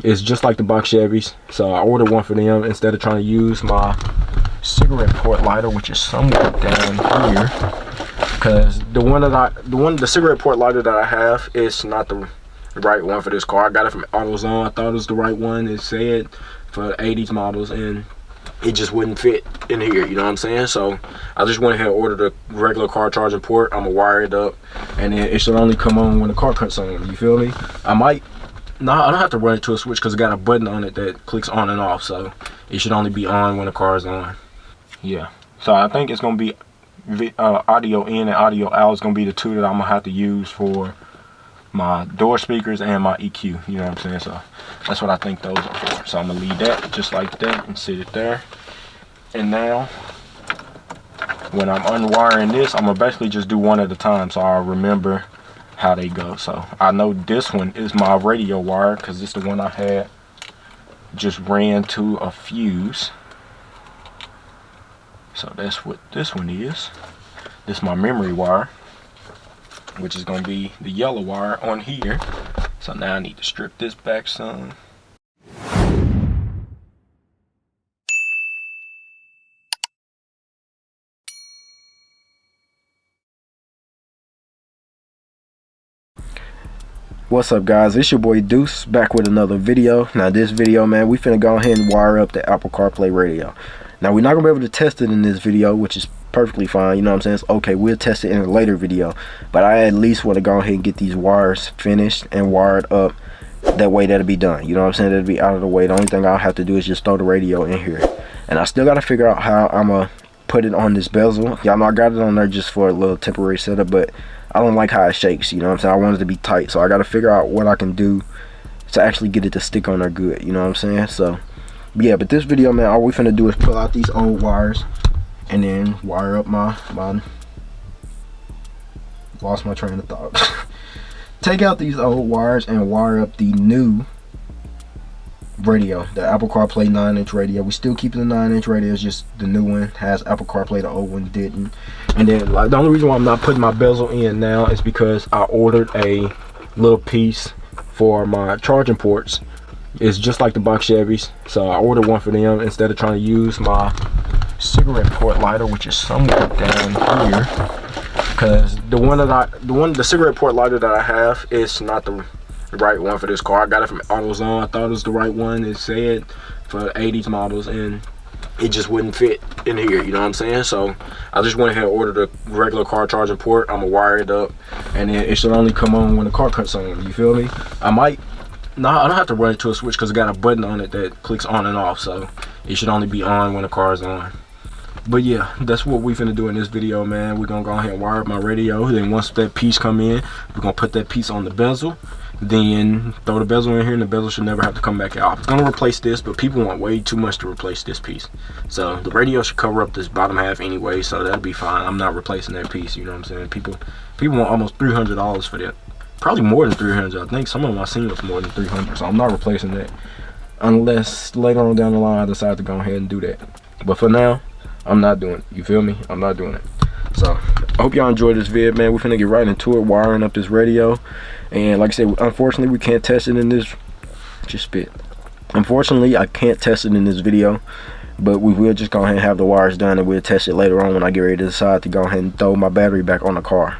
It's just like the box Chevys, so I ordered one for them instead of trying to use my cigarette port lighter, which is somewhere down here. Because the cigarette port lighter that I have is not the right one for this car. I got it from AutoZone. I thought it was the right one. It said for 80s models, and it just wouldn't fit in here, you know what I'm saying? So I just went ahead and ordered a regular car charging port. I'm gonna wire it up, and it should only come on when the car cuts on, you feel me? I don't have to run it to a switch because it got a button on it that clicks on and off, so it should only be on when the car is on. Yeah, so I think it's gonna be audio in and audio out is gonna be the two that I'm gonna have to use for my door speakers and my EQ, you know what I'm saying? So that's what I think those are for. So I'm gonna leave that just like that and sit it there. And now when I'm unwiring this, I'm gonna basically just do one at a time so I'll remember how they go. So I know this one is my radio wire because it's the one I had just ran to a fuse. So that's what this one is. This is my memory wire, which is going to be the yellow wire on here. So now I need to strip this back some. What's up, guys? It's your boy Deuce back with another video. Now this video, man, we finna go ahead and wire up the Apple CarPlay radio. Now we're not gonna be able to test it in this video, which is perfectly fine, you know what I'm saying? It's okay, we'll test it in a later video, but I at least want to go ahead and get these wires finished and wired up. That way that'll be done, you know what I'm saying? That'll be out of the way. The only thing I'll have to do is just throw the radio in here, and I still got to figure out how I'm gonna put it on this bezel. Y'all know I got it on there just for a little temporary setup, but I don't like how it shakes, you know what I'm saying? I want it to be tight, so I got to figure out what I can do to actually get it to stick on there good, you know what I'm saying? So yeah, but this video, man, all we finna do is pull out these old wires and then wire up my lost my train of thought. Take out these old wires and wire up the new radio, the Apple CarPlay 9-inch radio. We still keeping the 9-inch radio, it's just the new one has Apple CarPlay, the old one didn't. And then like, the only reason why I'm not putting my bezel in now is because I ordered a little piece for my charging ports. It's just like the box Chevys, so I ordered one for them instead of trying to use my cigarette port lighter, which is somewhere down here. Because the cigarette port lighter that I have is not the right one for this car. I got it from AutoZone. I thought it was the right one. It said for 80s models, and it just wouldn't fit in here, you know what I'm saying? So I just went ahead and ordered a regular car charging port. I'm gonna wire it up, and then it should only come on when the car cuts on, you feel me? I don't have to run it to a switch because it got a button on it that clicks on and off, so it should only be on when the car is on. But yeah, that's what we finna do in this video, man. We're gonna go ahead and wire up my radio. Then once that piece come in, we're gonna put that piece on the bezel, then throw the bezel in here, and the bezel should never have to come back out. It's gonna replace this, but people want way too much to replace this piece. So the radio should cover up this bottom half anyway, so that'll be fine. I'm not replacing that piece, you know what I'm saying? People want almost $300 for that. Probably more than 300. I think some of them I seen was more than 300, so I'm not replacing that unless later on down the line I decide to go ahead and do that. But for now, I'm not doing it, you feel me? I'm not doing it. So I hope y'all enjoyed this vid, man. We're finna get right into it, wiring up this radio. And like I said, unfortunately we can't test it in this unfortunately I can't test it in this video, but we will just go ahead and have the wires done, and we'll test it later on when I get ready to decide to go ahead and throw my battery back on the car.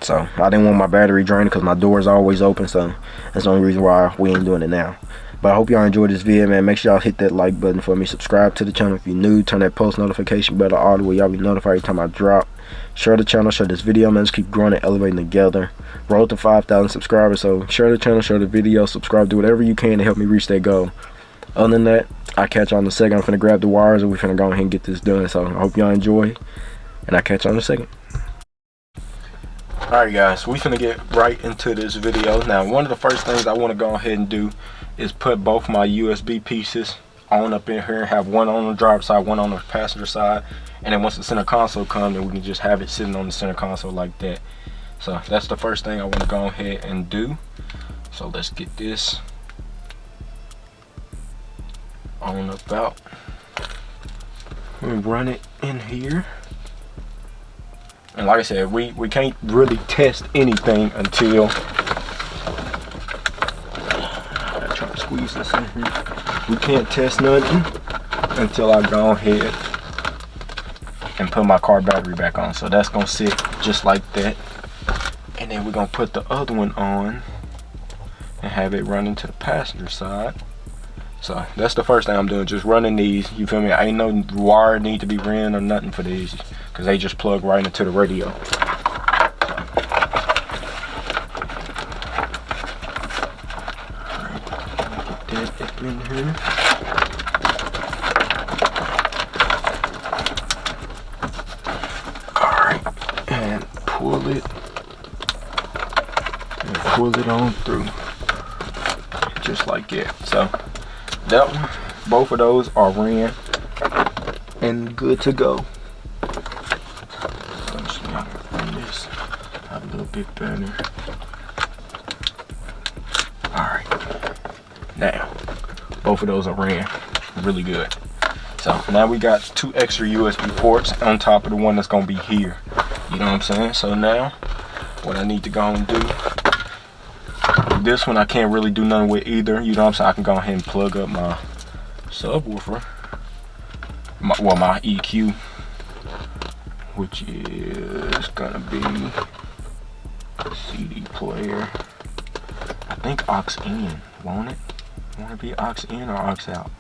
So I didn't want my battery drained because my door is always open, so that's the only reason why we ain't doing it now. But I hope y'all enjoyed this video, man. Make sure y'all hit that like button for me. Subscribe to the channel if you're new. Turn that post notification bell on where y'all be notified every time I drop. Share the channel, share this video, man. Let's keep growing and elevating together. Roll to 5,000 subscribers. So share the channel, share the video, subscribe, do whatever you can to help me reach that goal. Other than that, I'll catch y'all in a second. I'm finna grab the wires and we're finna go ahead and get this done. So I hope y'all enjoy, and I'll catch y'all in a second. Alright guys, we finna get right into this video. Now one of the first things I want to go ahead and do is put both my USB pieces on up in here and have one on the driver's side, one on the passenger side, and then once the center console comes, then we can just have it sitting on the center console like that. So that's the first thing I want to go ahead and do. So let's get this on about and run it in here. And like I said, we can't really test anything until squeeze this in here. We can't test nothing until I go ahead and put my car battery back on. So that's gonna sit just like that. And then we're gonna put the other one on and have it running to the passenger side. So that's the first thing I'm doing, just running these. You feel me? Ain't no wire need to be ran or nothing for these, because they just plug right into the radio. Get that up in here. Alright, and pull it. And pull it on through. Just like that. So that one, both of those are ran and good to go. Let's run this a little bit better. Alright, now both of those are ran really good. So now we got 2 extra USB ports on top of the one that's gonna be here. You know what I'm saying? So now what I need to go and do, this one I can't really do nothing with either. You know what I'm saying? I can go ahead and plug up my subwoofer, my EQ, which is gonna be CD player. I think aux in, won't it? Want it be aux in or aux out?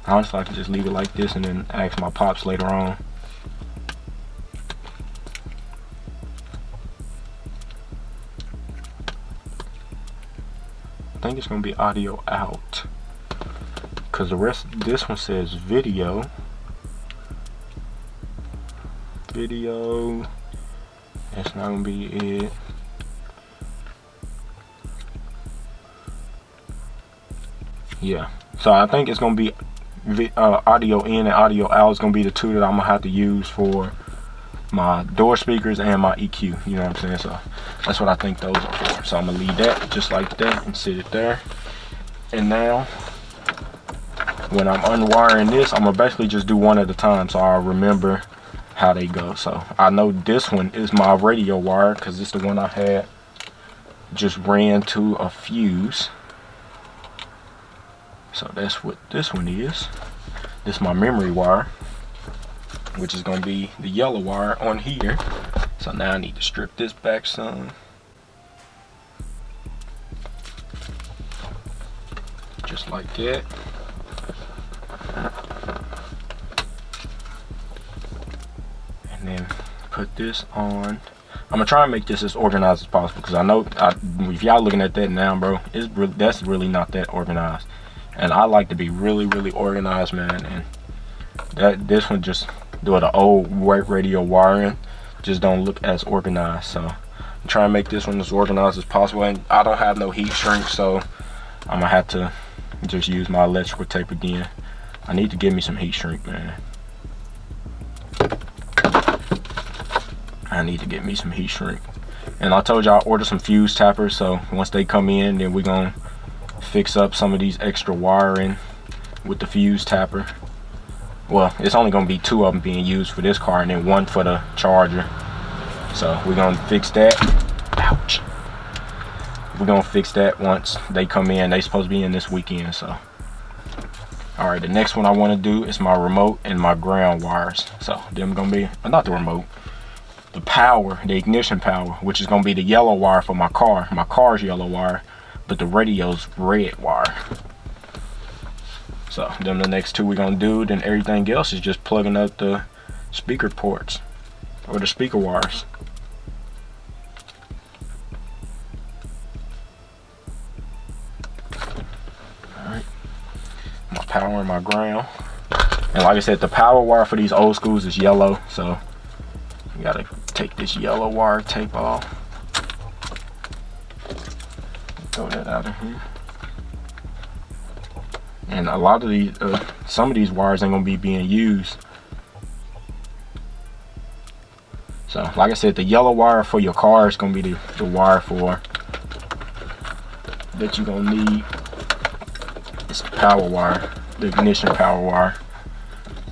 Honestly, I can just leave it like this and then ask my pops later on. I think it's gonna be audio out, because the rest, this one says video. That's not gonna be it. Yeah, so I think it's gonna be audio in and audio out is gonna be the 2 that I'm gonna have to use for my door speakers and my EQ. You know what I'm saying? So that's what I think those are for. So I'm gonna leave that just like that and sit it there. And now when I'm unwiring this, I'm gonna basically just do one at a time so I'll remember how they go. So I know this one is my radio wire, because it's the one I had just ran to a fuse. So that's what this one is. This is my memory wire, which is going to be the yellow wire on here. So now I need to strip this back some. Just like that. And then put this on. I'm going to try and make this as organized as possible, because I know if y'all looking at that now, bro, that's really not that organized. And I like to be really, really organized, man. And this one just doing the old radio wiring just don't look as organized. So I'm trying to make this one as organized as possible. And I don't have no heat shrink, so I'm gonna have to just use my electrical tape again. I need to give me some heat shrink, man. I need to get me some heat shrink. And I told y'all I ordered some fuse tappers, so once they come in, then we're gonna fix up some of these extra wiring with the fuse tapper. Well, it's only gonna be 2 of them being used for this car and then 1 for the charger. So we're gonna fix that. Ouch. We're gonna fix that once they come in. They supposed to be in this weekend. So all right, the next one I want to do is my remote and my ground wires. So them gonna be, not the remote, the power, the ignition power, which is gonna be the yellow wire for my car. My car's yellow wire, but the radio's red wire. So then the next 2 we're gonna do, then everything else is just plugging up the speaker ports or the speaker wires. Alright, my power and my ground. And like I said, the power wire for these old schools is yellow, so you gotta take this yellow wire tape off. Throw that out of here. And a lot of these, some of these wires ain't gonna be being used. So, like I said, the yellow wire for your car is gonna be the wire for that you're gonna need. It's the power wire, the ignition power wire.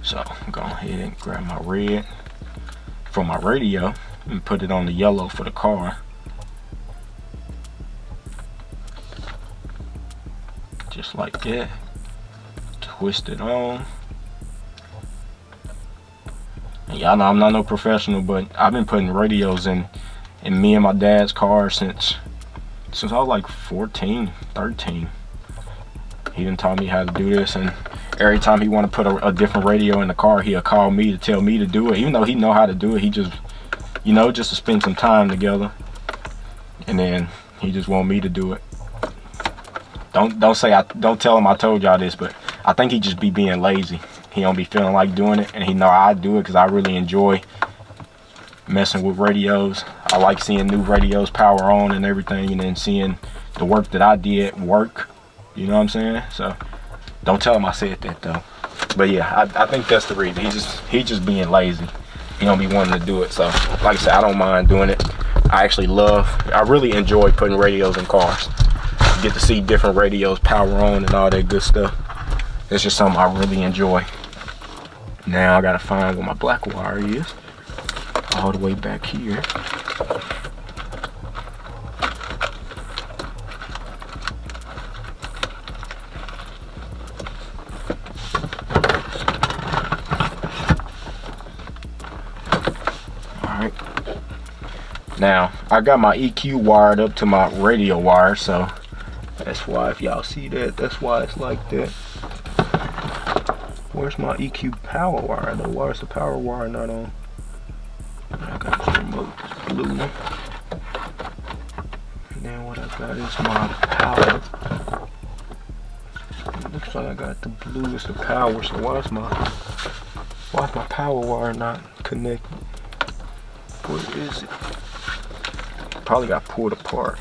So, I'm gonna go ahead and grab my red for my radio and put it on the yellow for the car. just like that. Twist it on. And y'all know I'm not no professional, but I've been putting radios in me and my dad's car since I was like 14, 13. He done taught me how to do this, and every time he want to put a different radio in the car, he'll call me to tell me to do it. Even though he know how to do it, he just, you know, just to spend some time together. And then he just want me to do it. Don't tell him I told y'all this, but I think he just be being lazy. He don't be feeling like doing it, and he know I do it because I really enjoy messing with radios. I like seeing new radios power on and everything, and then seeing the work that I did work. You know what I'm saying? So don't tell him I said that though. But yeah, I think that's the reason. He just being lazy. He don't be wanting to do it. So like I said, I don't mind doing it. I really enjoy putting radios in cars. You get to see different radios power on and all that good stuff. It's just something I really enjoy. Now I gotta find where my black wire is. All the way back here. Alright. Now, I got my EQ wired up to my radio wire, so that's why, if y'all see that, that's why it's like that. Where's my EQ power wire though? Why is the power wire not on? I got the remote blue. And then what I got is my power. It looks like I got the blue as the power, so why is my power wire not connected? What is it? Probably got pulled apart.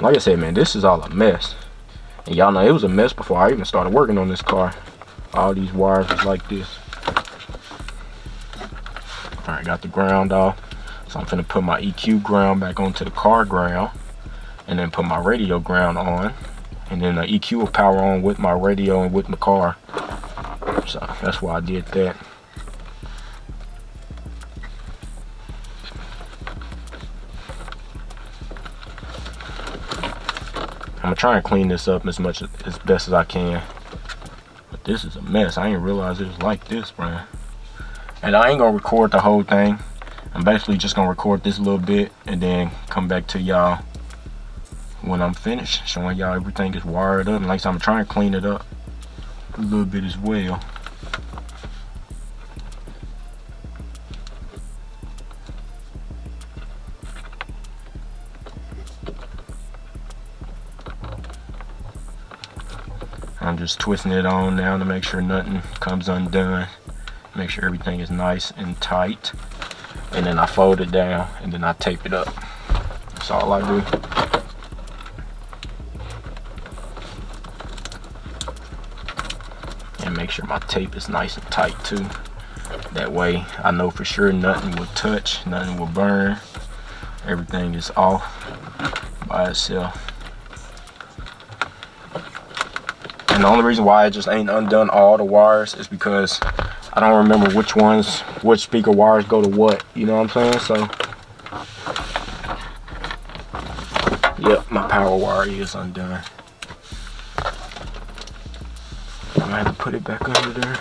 Like I said, man, this is all a mess. And y'all know it was a mess before I even started working on this car. All these wires was like this. Alright, got the ground off. So I'm finna put my EQ ground back onto the car ground. And then put my radio ground on. And then the EQ will power on with my radio and with my car. So that's why I did that. I'm gonna try and clean this up as best as I can. But this is a mess. I didn't realize it was like this, man. And I ain't gonna record the whole thing. I'm basically just gonna record this little bit and then come back to y'all when I'm finished, showing y'all everything is wired up. And like I said, I'm trying to clean it up a little bit as well. I'm just twisting it on now to make sure nothing comes undone. Make sure everything is nice and tight. And then I fold it down and then I tape it up. That's all I do. And make sure my tape is nice and tight too. That way I know for sure nothing will touch, nothing will burn. Everything is off by itself. And the only reason why I just ain't undone all the wires is because I don't remember which speaker wires go to what, you know what I'm saying? So, yep, my power wire is undone. I'm gonna have to put it back under there.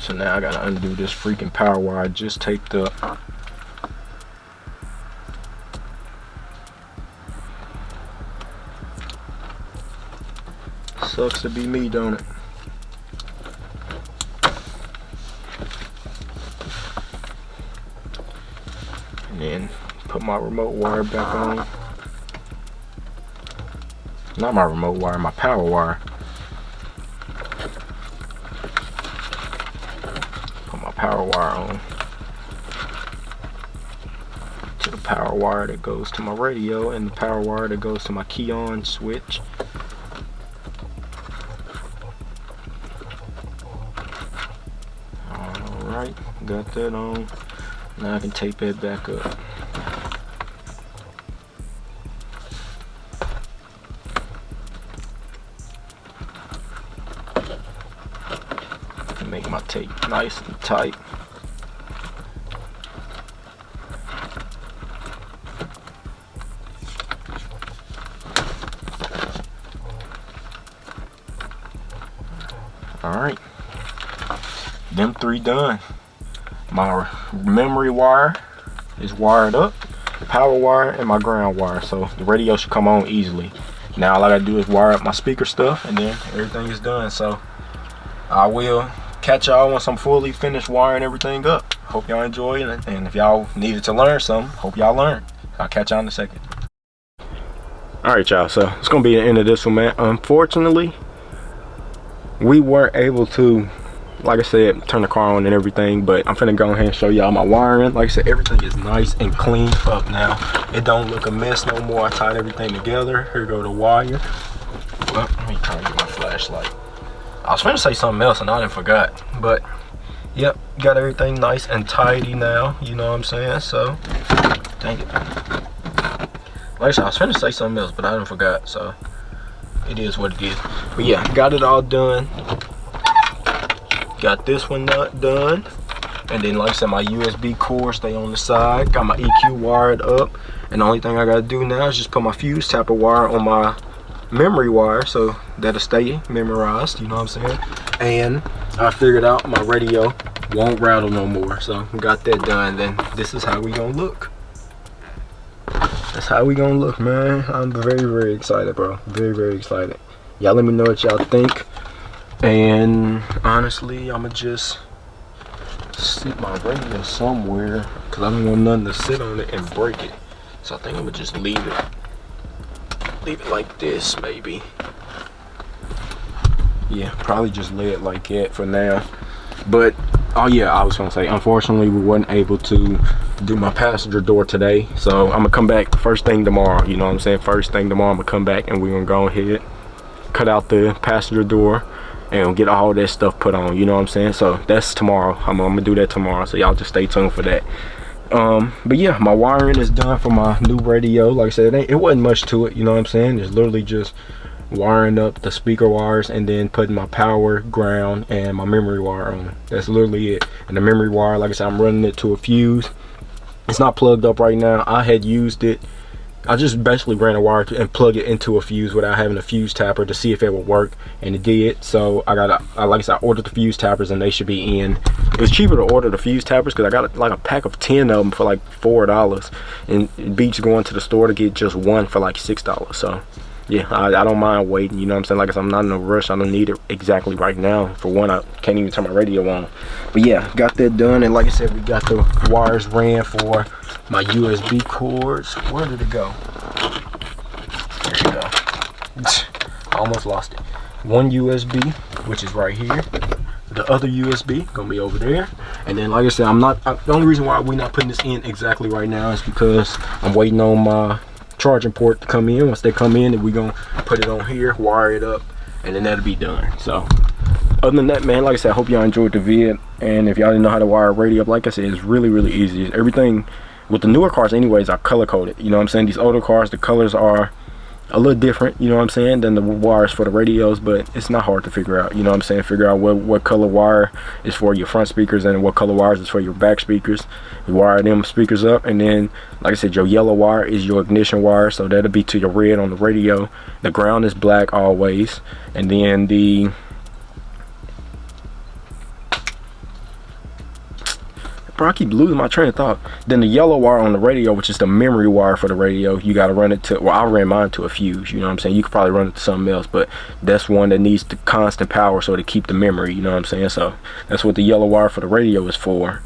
So now I gotta undo this freaking power wire I just taped up. Sucks to be me, don't it? And then put my remote wire back on. Not my remote wire, my power wire. Power wire on to the power wire that goes to my radio and the power wire that goes to my key on switch. Alright, got that on. Now I can tape that back up. Get my tape nice and tight. Alright, them 3 done. My memory wire is wired up, power wire, and my ground wire, so the radio should come on easily. Now all I gotta do is wire up my speaker stuff, and then everything is done. So I will catch y'all once I'm fully finished wiring everything up. Hope y'all enjoy it, and if y'all needed to learn something, hope y'all learn. I'll catch y'all in a second. Alright y'all, so it's gonna be the end of this one, man. Unfortunately, we weren't able to, like I said, turn the car on and everything, but I'm finna go ahead and show y'all my wiring. Like I said, everything is nice and cleaned up now. It don't look a mess no more. I tied everything together. Here go the wire. Well, let me try to get my flashlight. I was finna say something else and I done forgot, but yep, got everything nice and tidy now, you know what I'm saying? So dang it, like I said, I was finna say something else, but I done forgot, so it is what it is. But yeah, got it all done. Got this one done, and then like I said, my USB cord stay on the side. Got my EQ wired up, and the only thing I gotta do now is just put my fuse tapper wire on my memory wire, so that'll stay memorized, you know what I'm saying? And I figured out my radio won't rattle no more, so got that done. Then this is how we gonna look. That's how we gonna look, man. I'm very excited, bro. Very excited. Y'all let me know what y'all think. And honestly, I'ma just sit my radio somewhere, because I don't want nothing to sit on it and break it. So I think I'm gonna just leave it like this, maybe. Yeah, probably just lay it like that for now. But oh yeah, I was gonna say, unfortunately we weren't able to do my passenger door today, so I'm gonna come back first thing tomorrow, you know what I'm saying? First thing tomorrow I'm gonna come back and we're gonna go ahead, cut out the passenger door and get all that stuff put on, you know what I'm saying? So that's tomorrow. I'm gonna do that tomorrow, so y'all just stay tuned for that. But yeah, my wiring is done for my new radio. Like I said, it wasn't much to it, you know what I'm saying? It's literally just wiring up the speaker wires and then putting my power, ground, and my memory wire on. That's literally it. And the memory wire, like I said, I'm running it to a fuse. It's not plugged up right now. I had used it. I just basically ran a wire and plug it into a fuse without having a fuse tapper to see if it would work, and it did. So I like I said, I ordered the fuse tappers and they should be in. It was cheaper to order the fuse tappers because I got like a pack of 10 of them for like $4, and it beats going to the store to get just one for like $6. So yeah, I don't mind waiting, you know what I'm saying? Like I said, I'm not in a rush. I don't need it exactly right now. For one, I can't even turn my radio on. But yeah, got that done. And like I said, we got the wires ran for my USB cords. Where did it go? There you go. I almost lost it. One USB, which is right here. The other USB gonna be over there. And then like I said, the only reason why we're not putting this in exactly right now is because I'm waiting on my charging port to come in. Once they come in, and we're gonna put it on here, wire it up, and then that'll be done. So other than that, man, like I said, I hope y'all enjoyed the vid. And if y'all didn't know how to wire a radio up, like I said, it's really easy. Everything with the newer cars anyways are color coded, you know what I'm saying? These older cars, the colors are a little different, you know what I'm saying, than the wires for the radios, but it's not hard to figure out, you know what I'm saying? Figure out what color wire is for your front speakers and what color wires is for your back speakers. You wire them speakers up, and then like I said, your yellow wire is your ignition wire, so that'll be to your red on the radio. The ground is black always, and then the bro, I keep losing my train of thought. Then the yellow wire on the radio, which is the memory wire for the radio, you got to run it to, well, I ran mine to a fuse, you know what I'm saying? You could probably run it to something else, but that's one that needs the constant power so to keep the memory, you know what I'm saying? So that's what the yellow wire for the radio is for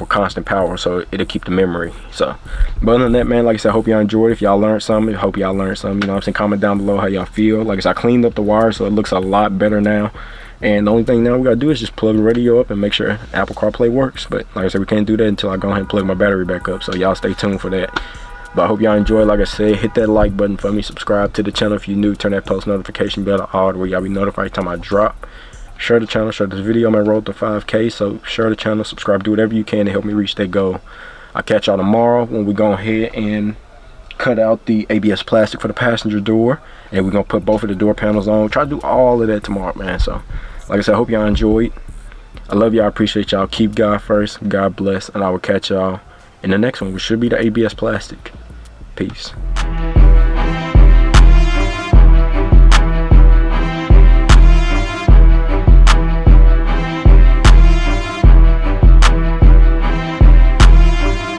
constant power, so it'll keep the memory. So, but other than that, man, like I said, I hope y'all enjoyed. If y'all learned something, I hope y'all learned something, you know what I'm saying? Comment down below how y'all feel. Like I said, I cleaned up the wire, so it looks a lot better now. And the only thing now we gotta do is just plug the radio up and make sure Apple CarPlay works. But like I said, we can't do that until I go ahead and plug my battery back up. So y'all stay tuned for that. But I hope y'all enjoy. Like I said, hit that like button for me. Subscribe to the channel if you're new. Turn that post notification bell to all, where y'all be notified every time I drop. Share the channel, share this video. I'm on road to 5K. So share the channel, subscribe, do whatever you can to help me reach that goal. I'll catch y'all tomorrow when we go ahead and cut out the ABS plastic for the passenger door. And we're gonna put both of the door panels on. Try to do all of that tomorrow, man. So like I said, I hope y'all enjoyed. I love y'all. I appreciate y'all. Keep God first. God bless. And I will catch y'all in the next one, which should be the ABS plastic. Peace.